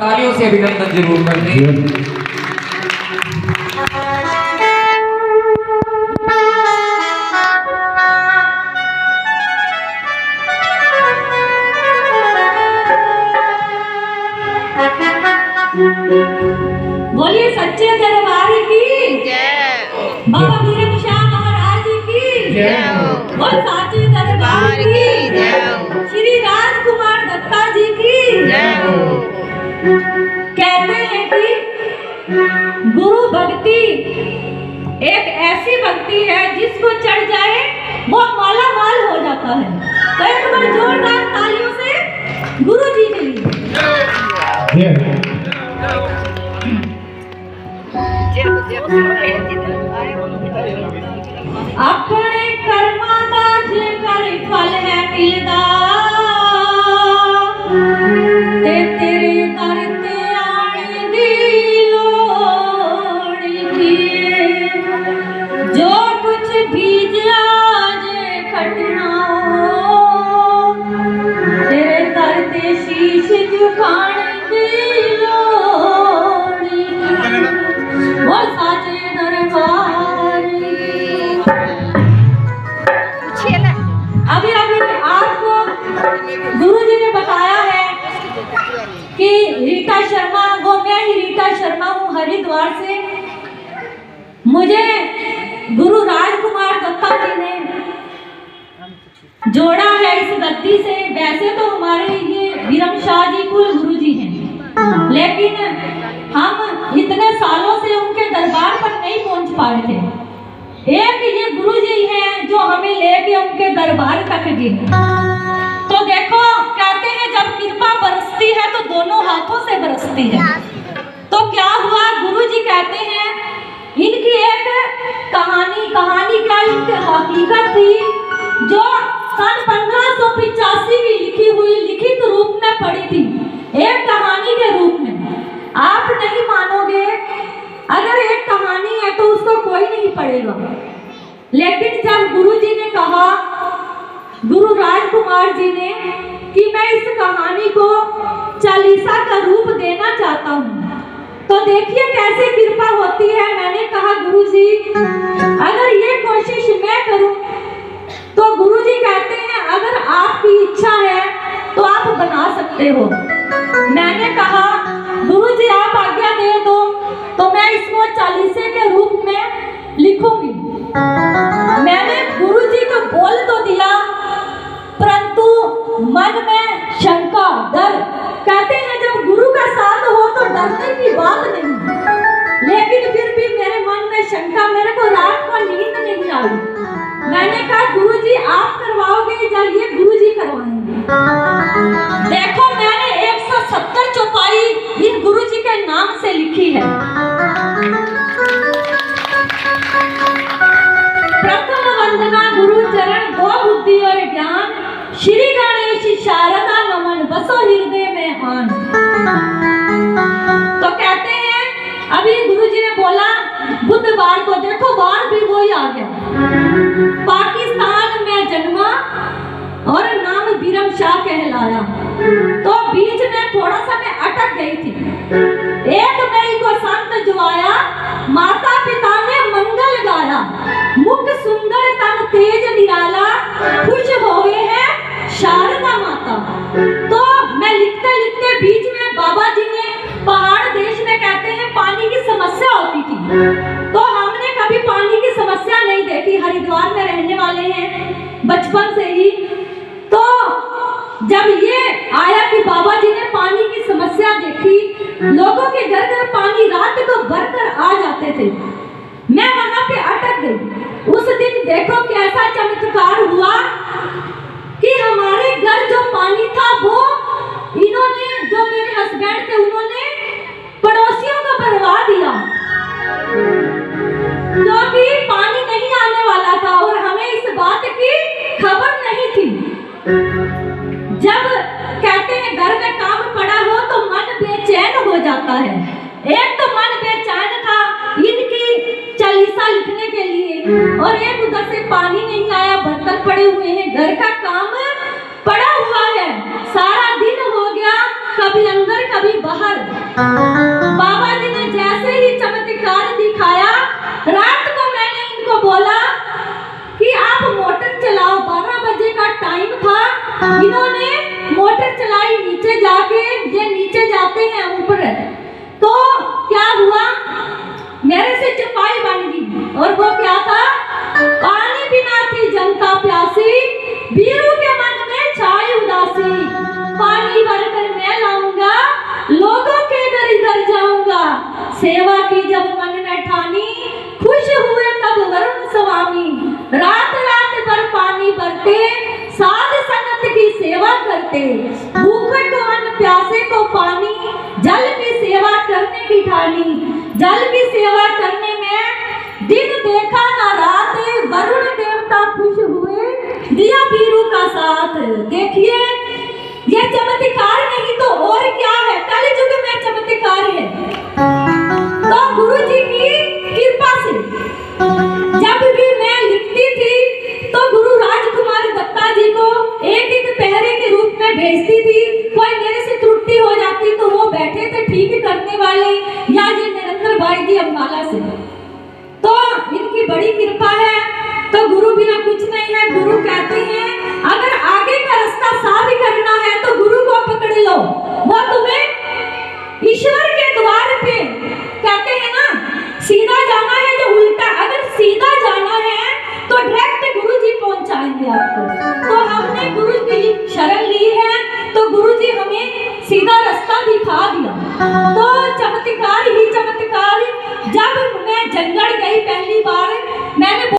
तालियों से अभिनंदन जरूर कर दें। बोलिए सच्चे दरबार की जय, बाबा वीरम शाह महाराज की जय, और साचे दरबार की जय, श्री राजकुमार दत्ता जी की जय। कहते हैं कि गुरु भक्ति एक ऐसी भक्ति है जिसको चढ़ जाए वो माला माल हो जाता है। तो एक बार जोरदार तालियों से गुरु जी के लिए। अपने कर्मा दा जेकर फल है मिलदा ते तेरे दर ते आने दी लोड़ की, जो कुछ बीजा जे खटना हो तेरे दर ते शीश झुकाने दी लोड़ की, वो साचे अभी आपको गुरु जी ने बताया है कि रीता शर्मा, वो मैं ही रीता शर्मा हूँ हरिद्वार से। मुझे गुरु राजकुमार दत्ता जी ने जोड़ा है इस गद्दी से। वैसे तो हमारे ये वीरम शाह जी कुल गुरु जी हैं, लेकिन हम इतने सालों से उनके दरबार पर नहीं पहुंच पाए थे। एक ये गुरु जी हैं जो हमें लेके उनके दरबार तक गए। तो देखो कहते हैं जब कृपा बरसती है तो दोनों हाथों से बरसती है। तो क्या हुआ, गुरु जी कहते हैं इनकी एक कहानी क्या इनकी हकीकत थी जो सन 1585 की लिखी हुई लिखित रूप में पड़ी थी, एक कहानी के रूप में। आप नहीं मानोगे, अगर एक कहानी है तो उसको कोई नहीं पढ़ेगा, लेकिन जब गुरु जी ने कहा, गुरु राजकुमार जी ने, कि मैं इस कहानी को चालीसा का रूप देना चाहता हूँ, तो देखिए कैसे कृपा होती है। मैंने कहा गुरु जी अगर ये कोशिश मैं करूँ, तो गुरु जी कहते हैं अगर आपकी इच्छा है तो आप बना सकते हो। मैंने कहा गुरु जी आप आज्ञा दे दो तो मैं इसको चालीसे के रूप में लिखूंगी। मैंने गुरु जी को बोल तो दिया, परंतु मन में शंका, डर। कहते हैं जब गुरु का साथ हो तो डरने की बात नहीं, लेकिन फिर भी मेरे मन में शंका, मेरे को रात को नींद नहीं आई। मैंने कहा गुरु जी आप करवाओगे या ये गुरु जी करवाएंगे? देखो मैंने 170 चौपाई इन गुरु जी के नाम से लिखी है। प्रथम वंदना गुरु चरण, दो बुद्धि और ज्ञान, श्री गणेश शारदा नमन, बसो हृदय में आन। तो कहते हैं अभी गुरु जी ने बोला बुधवार को, देखो वार भी वही आ गया, पाकिस्तान में जन्मा और नाम वीरम शाह कहलाया। तो बीच में थोड़ा सा मैं अटक गई थी। 1 मई को संत जो आया, माता पिता ने मंगल गाया, मुख सुंदर तन तेज निराला, खुश होवे है शारदा माता। तो मैं लिखते लिखते बीच में बाबा जी ने पहाड़ देश में कहते हैं पानी की समस्या होती थी, तो हमने कभी पानी की समस्या नहीं देखी, हरिद्वार में रहने वाले हैं बचपन से ही। तो जब ये आया कि बाबा जी ने पानी की समस्या देखी, लोगों के घर घर पानी रात को भरकर आ जाते थे, मैं वहां पे अटक गई। उस दिन देखो कैसा चमत्कार हुआ कि हमारे घर जो पानी था वो इन्होंने, जो मेरे हस्बैंड थे, उन्होंने पड़ोसियों को भरवा दिया, क्योंकि पानी नहीं आने वाला था और हमें इस बात की खबर नहीं थी। जब कहते हैं घर में काम पड़ा हो तो मन बेचैन हो जाता है। एक तो मन बेचैन था इनकी चालीसा लिखने के लिए, और एक उधर से पानी नहीं आया, बर्तन पड़े हुए हैं, घर का काम पड़ा हुआ है, सारा दिन हो गया, कभी अंदर कभी बाहर। सेवा की जब मन न ठानी, खुश हुए तब वरुण स्वामी। रात रात भर पानी भरते, साध संगत की सेवा करते। भूखे को अन्न, प्यासे को पानी, जल की सेवा करने की ठानी। जल की सेवा करने में दिन देखा ना रात, वरुण देवता खुश हुए, दिया बीरू का साथ। देखिए ये चमत्कार नहीं तो और क्या है, कलयुग में चमत्कार है। तो गुरु जी की कृपा से जब भी मैं लिखती थी तो गुरु राजकुमार दत्ता जी को एक एक पहरे के रूप में भेजती थी। कोई मेरे से त्रुटि हो जाती तो वो बैठे थे ठीक करने वाले, या ये निरंतर भाई जी अम्बाला से। तो इनकी बड़ी कृपा है। तो गुरु बिना कुछ नहीं है। गुरु कहते हैं अगर आगे का रास्ता साफ करना है तो गुरु को पकड़ लो, वो तुम्हें ईश्वर के द्वार पे, कहते हैं ना सीधा जाना है जो उल्टा, अगर सीधा जाना है तो डायरेक्ट गुरु जी पहुंचाएंगे आपको। तो हमने गुरु की शरण ली है तो गुरु जी हमें सीधा रास्ता दिखा दिया। तो चमत्कार ही चमत्कार। जब मैं जंगल गई पहली बार, मैंने